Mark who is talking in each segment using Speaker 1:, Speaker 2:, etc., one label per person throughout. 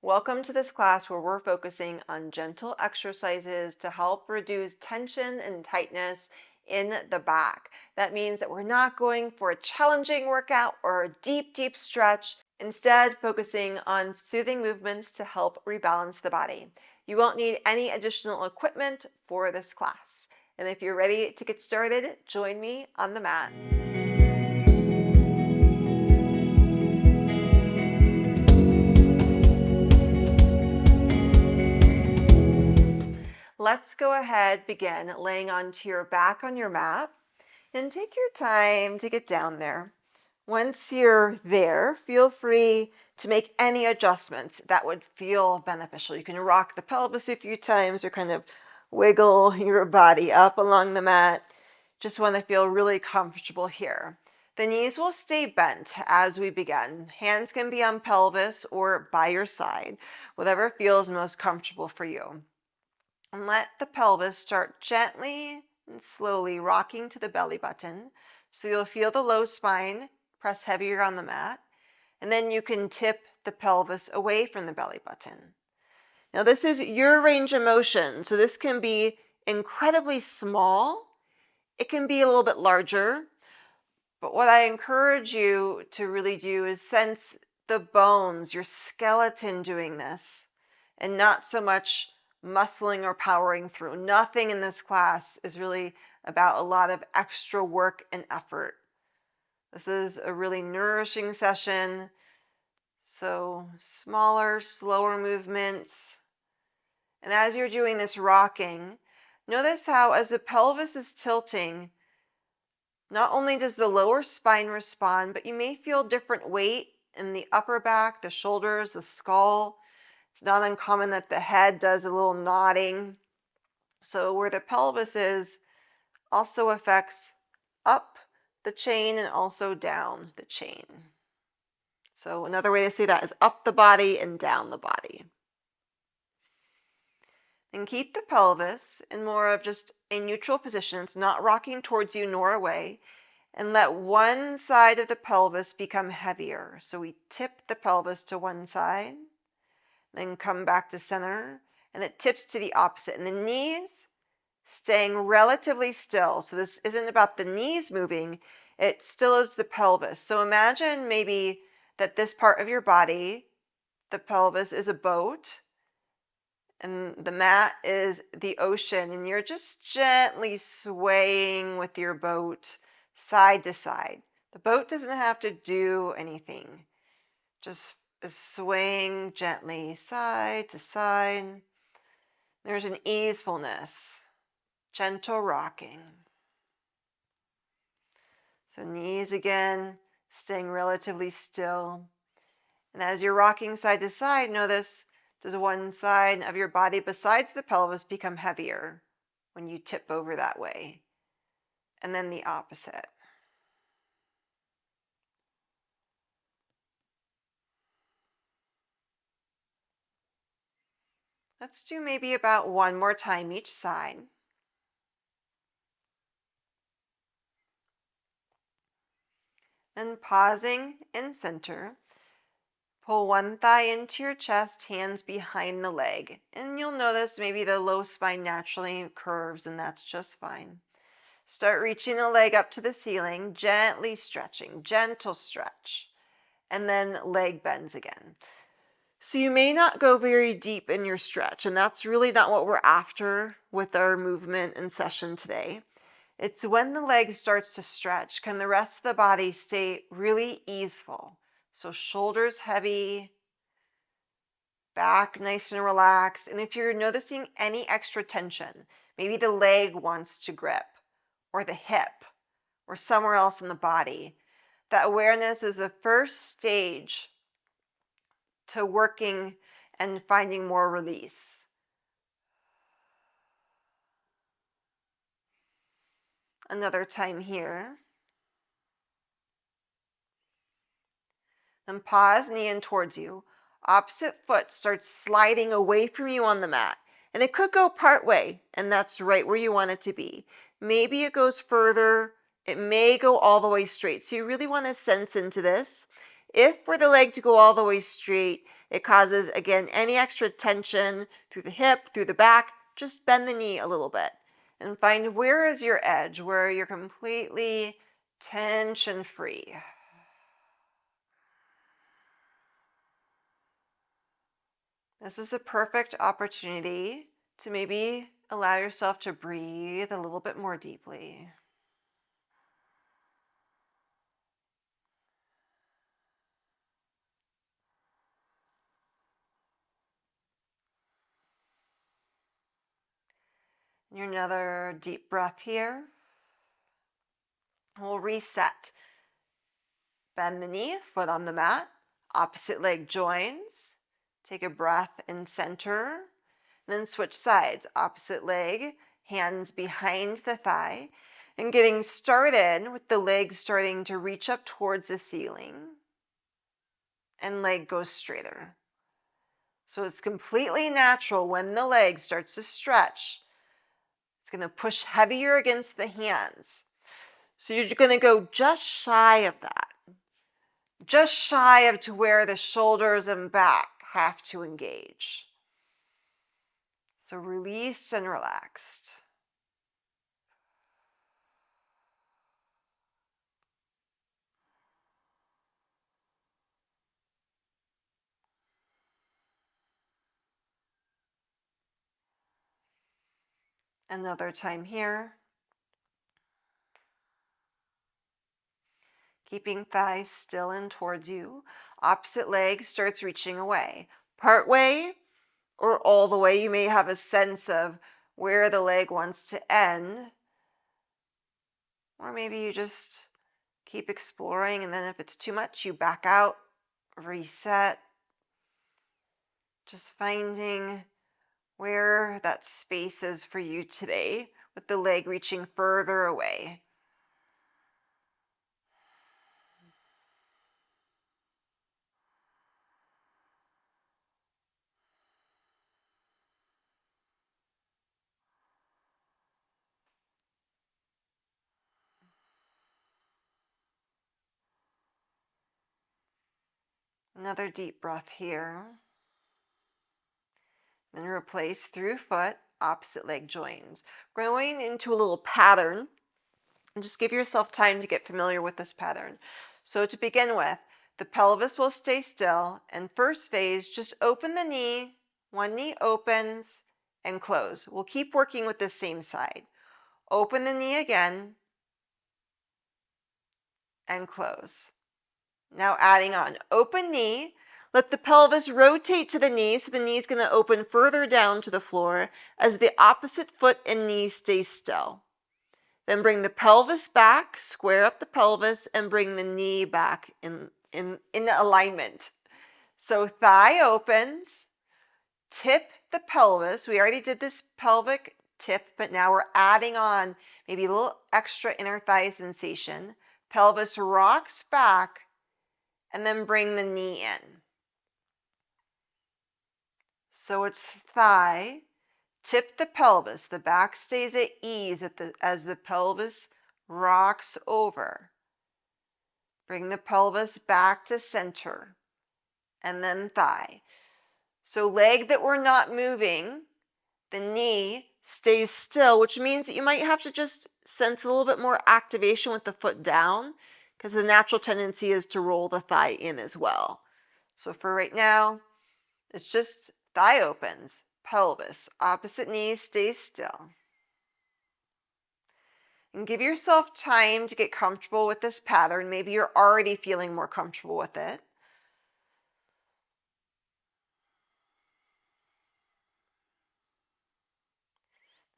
Speaker 1: Welcome to this class where we're focusing on gentle exercises to help reduce tension and tightness in the back. That means that we're not going for a challenging workout or a deep stretch, instead focusing on soothing movements to help rebalance the body. You won't need any additional equipment for this class. And if you're ready to get started, join me on the mat. Let's go ahead, begin laying onto your back on your mat and take your time to get down there. Once you're there, feel free to make any adjustments that would feel beneficial. You can rock the pelvis a few times or kind of wiggle your body up along the mat. Just want to feel really comfortable here. The knees will stay bent as we begin. Hands can be on pelvis or by your side, whatever feels most comfortable for you. And let the pelvis start gently and slowly rocking to the belly button. So you'll feel the low spine press heavier on the mat. And then you can tip the pelvis away from the belly button. Now this is your range of motion. So this can be incredibly small. It can be a little bit larger. But what I encourage you to really do is sense the bones, your skeleton doing this, and not so much muscling or powering through. Nothing in this class is really about a lot of extra work and effort. This is a really nourishing session. So smaller, slower movements. And as you're doing this rocking, notice how as the pelvis is tilting, not only does the lower spine respond, but you may feel different weight in the upper back, the shoulders, the skull. It's not uncommon that the head does a little nodding. So where the pelvis is also affects up the chain and also down the chain. So another way to say that is up the body and down the body. And keep the pelvis in more of just a neutral position. It's not rocking towards you nor away. And let one side of the pelvis become heavier. So we tip the pelvis to one side, then come back to center, and it tips to the opposite. And the knees staying relatively still. So this isn't about the knees moving, it still is the pelvis. So imagine maybe that this part of your body, the pelvis, is a boat, and the mat is the ocean, and you're just gently swaying with your boat side to side. The boat doesn't have to do anything, just is swaying gently side to side. There's an easefulness, gentle rocking. So knees again, staying relatively still. And as you're rocking side to side, notice, does one side of your body besides the pelvis become heavier when you tip over that way? And then the opposite. Let's do maybe about one more time each side. Then pausing in center, pull one thigh into your chest, hands behind the leg. And you'll notice maybe the low spine naturally curves, and that's just fine. Start reaching the leg up to the ceiling, gently stretching, gentle stretch. And then leg bends again. So you may not go very deep in your stretch, and that's really not what we're after with our movement and session today. It's when the leg starts to stretch, can the rest of the body stay really easeful? So shoulders heavy, back nice and relaxed. And if you're noticing any extra tension, maybe the leg wants to grip, or the hip, or somewhere else in the body, that awareness is the first stage to working and finding more release. Another time here. Then pause, knee in towards you. Opposite foot starts sliding away from you on the mat. And it could go part way, and that's right where you want it to be. Maybe it goes further. It may go all the way straight. So you really want to sense into this. If for the leg to go all the way straight, It causes, again, any extra tension through the hip, through the back. Just bend the knee a little bit and find where is your edge, where you're completely tension free. This is a perfect opportunity to maybe allow yourself to breathe a little bit more deeply. And another deep breath here. We'll reset. Bend the knee, foot on the mat, opposite leg joins. Take a breath in center, and then switch sides. Opposite leg, hands behind the thigh, and getting started with the leg starting to reach up towards the ceiling, and leg goes straighter. So it's completely natural when the leg starts to stretch. It's going to push heavier against the hands. So you're going to go just shy of that. Just shy of to where the shoulders and back have to engage. So released and relaxed. Another time here. Keeping thighs still and towards you. Opposite leg starts reaching away. Part way or all the way. You may have a sense of where the leg wants to end. Or maybe you just keep exploring, and then if it's too much, you back out, reset. Just finding where that space is for you today, with the leg reaching further away. Another deep breath here. Then replace through foot, opposite leg joins. Going into a little pattern, and just give yourself time to get familiar with this pattern. So to begin with, the pelvis will stay still, and first phase, just open the knee, one knee opens and close. We'll keep working with the same side. Open the knee again and close. Now adding on, open knee, let the pelvis rotate to the knee, so the knee is going to open further down to the floor as the opposite foot and knee stay still. Then bring the pelvis back, square up the pelvis, and bring the knee back in alignment. So thigh opens, tip the pelvis. We already did this pelvic tip, but now we're adding on maybe a little extra inner thigh sensation. Pelvis rocks back, and then bring the knee in. So it's thigh, tip the pelvis, the back stays at ease as the pelvis rocks over. Bring the pelvis back to center, and then thigh. So leg that we're not moving, the knee stays still, which means that you might have to just sense a little bit more activation with the foot down, because the natural tendency is to roll the thigh in as well. So for right now, it's just thigh opens, pelvis, opposite knee stays still. And give yourself time to get comfortable with this pattern. Maybe you're already feeling more comfortable with it.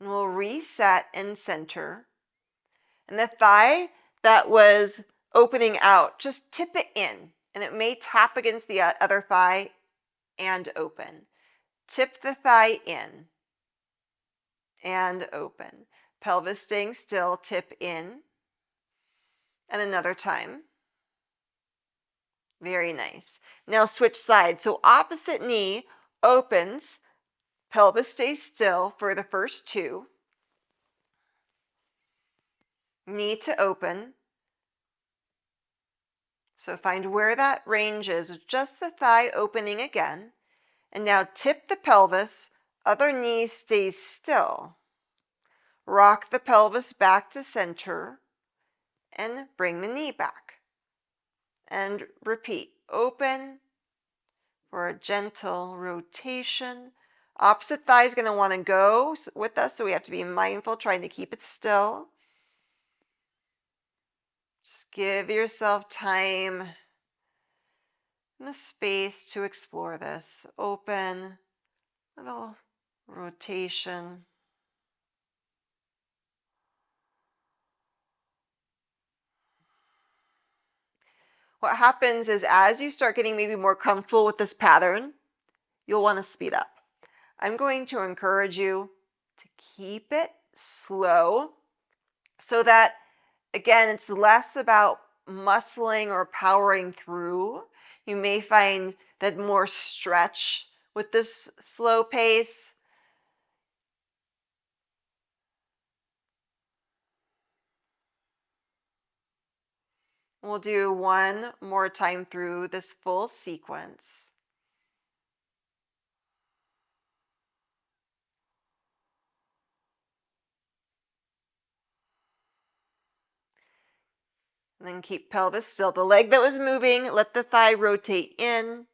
Speaker 1: And we'll reset and center. And the thigh that was opening out, just tip it in. And it may tap against the other thigh and open. Tip the thigh in and open. Pelvis staying still, tip in. And another time. Very nice. Now switch sides. So opposite knee opens, pelvis stays still for the first two. Knee to open, So find where that range is, just the thigh opening again. And now tip the pelvis, other knee stays still. Rock the pelvis back to center and bring the knee back. And repeat, open for a gentle rotation. Opposite thigh is going to want to go with us, so we have to be mindful, trying to keep it still. Just give yourself time and the space to explore this. Open, little rotation. What happens is as you start getting maybe more comfortable with this pattern, you'll want to speed up. I'm going to encourage you to keep it slow so that, again, it's less about muscling or powering through. You may find that more stretch with this slow pace. We'll do one more time through this full sequence. And then keep pelvis still. The leg that was moving, let the thigh rotate in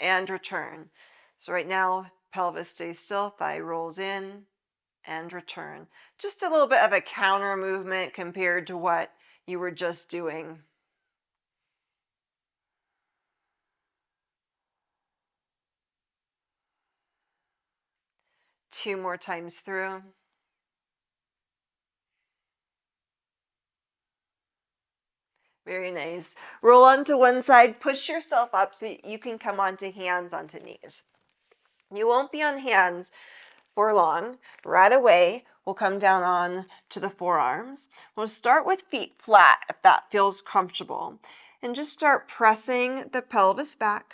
Speaker 1: and return. So right now, pelvis stays still, thigh rolls in and return. Just a little bit of a counter movement compared to what you were just doing. Two more times through. Very nice. Roll onto one side, push yourself up so you can come onto hands, onto knees. You won't be on hands for long. Right away, we'll come down on to the forearms. We'll start with feet flat if that feels comfortable. And just start pressing the pelvis back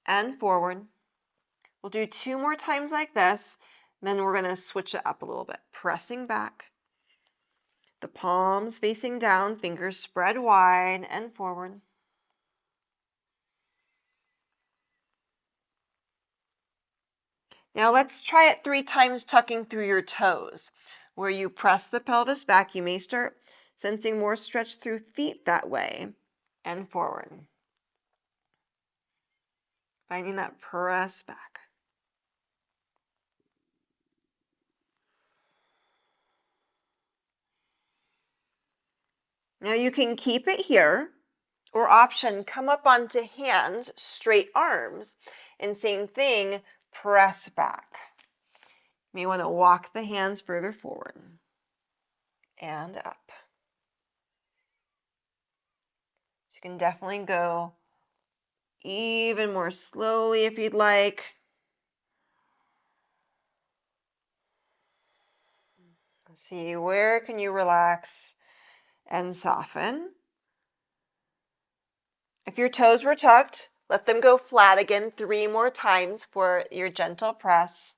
Speaker 1: and forward. We'll do two more times like this. Then we're going to switch it up a little bit. Pressing back. The palms facing down, fingers spread wide and forward. Now let's try it 3 times, tucking through your toes. Where you press the pelvis back, you may start sensing more stretch through feet that way and forward. Finding that press back. Now you can keep it here, or option, come up onto hands, straight arms, and same thing, press back. You may want to walk the hands further forward and up. So you can definitely go even more slowly if you'd like. Let's see, where can you relax and soften? If your toes were tucked, let them go flat again 3 more times for your gentle press.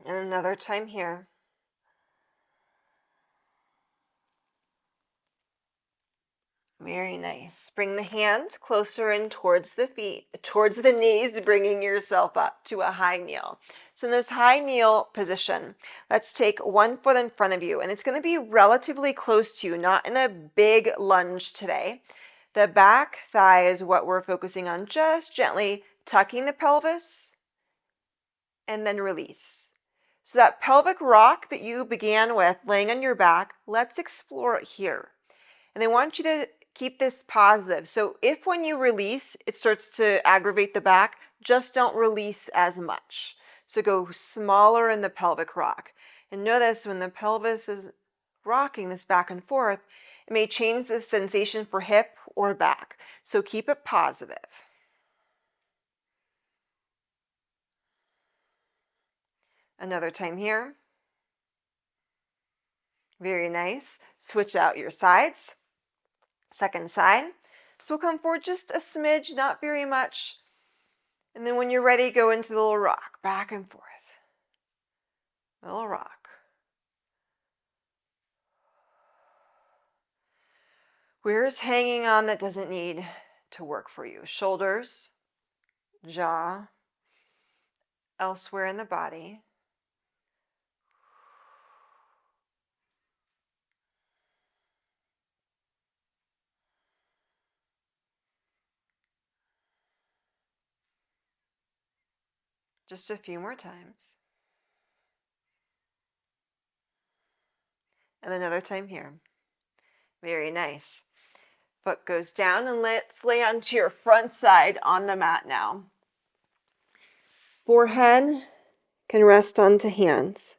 Speaker 1: And another time here. Very nice. Bring the hands closer in towards the feet, towards the knees, bringing yourself up to a high kneel. So in this high kneel position, let's take one foot in front of you, and it's going to be relatively close to you, not in a big lunge today. The back thigh is what we're focusing on, just gently tucking the pelvis and then release. So that pelvic rock that you began with, laying on your back, let's explore it here. And I want you to keep this positive. So if when you release, it starts to aggravate the back, just don't release as much. So go smaller in the pelvic rock. And notice when the pelvis is rocking this back and forth, it may change the sensation for hip or back. So keep it positive. Another time here. Very nice. Switch out your sides. Second side. So we'll come forward just a smidge, not very much. And then when you're ready, go into the little rock, back and forth. Little rock. Where's hanging on that doesn't need to work for you? Shoulders, jaw, elsewhere in the body. Just a few more times. And another time here. Very nice. Foot goes down, and let's lay onto your front side on the mat now. Forehead can rest onto hands.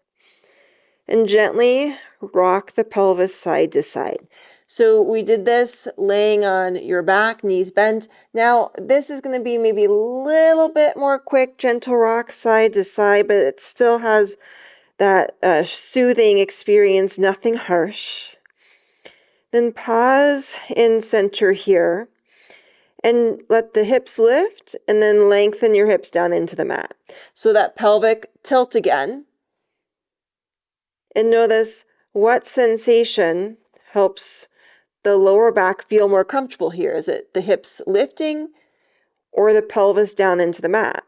Speaker 1: And gently rock the pelvis side to side. So we did this laying on your back, knees bent. Now this is going to be maybe a little bit more quick, gentle rock side to side, but it still has that soothing experience, nothing harsh. Then pause in center here and let the hips lift, and then lengthen your hips down into the mat. So that pelvic tilt again. And notice what sensation helps the lower back feel more comfortable here. Is it the hips lifting or the pelvis down into the mat?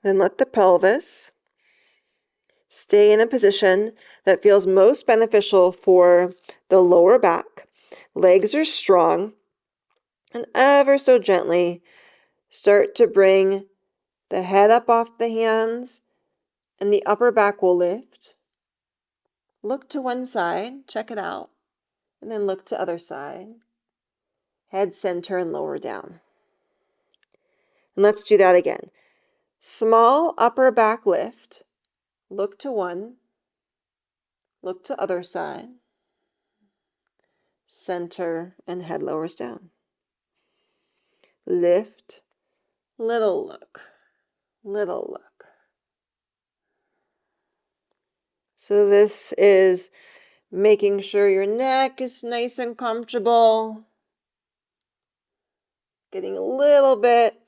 Speaker 1: Then let the pelvis stay in a position that feels most beneficial for the lower back. Legs are strong, and ever so gently start to bring the head up off the hands, and the upper back will lift. Look to one side, check it out, and then look to other side. Head center and lower down. And let's do that again. Small upper back lift. Look to one. Look to other side. Center and head lowers down. Lift. Little look. Little look. So this is making sure your neck is nice and comfortable. Getting a little bit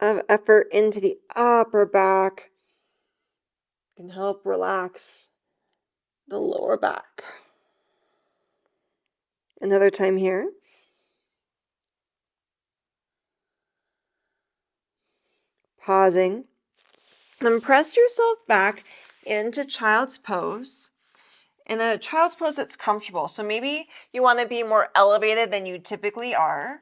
Speaker 1: of effort into the upper back can help relax the lower back. Another time here. Pausing. Then press yourself back into child's pose. In a child's pose that's comfortable. So maybe you want to be more elevated than you typically are.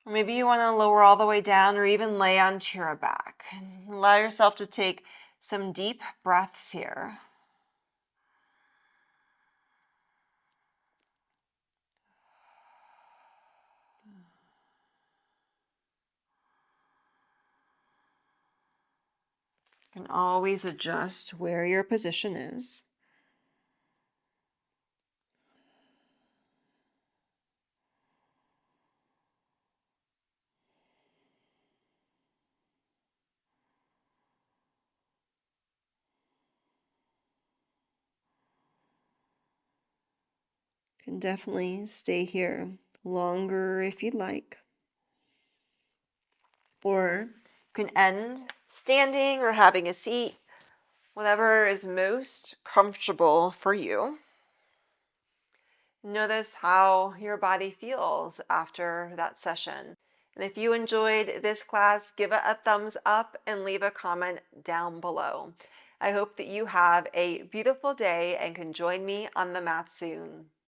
Speaker 1: Or maybe you want to lower all the way down or even lay onto your back. Allow yourself to take some deep breaths here. You can always adjust where your position is. You can definitely stay here longer if you'd like. Or you can end standing or having a seat, whatever is most comfortable for you. Notice how your body feels after that session. And if you enjoyed this class, give it a thumbs up and leave a comment down below. I hope that you have a beautiful day and can join me on the mat soon.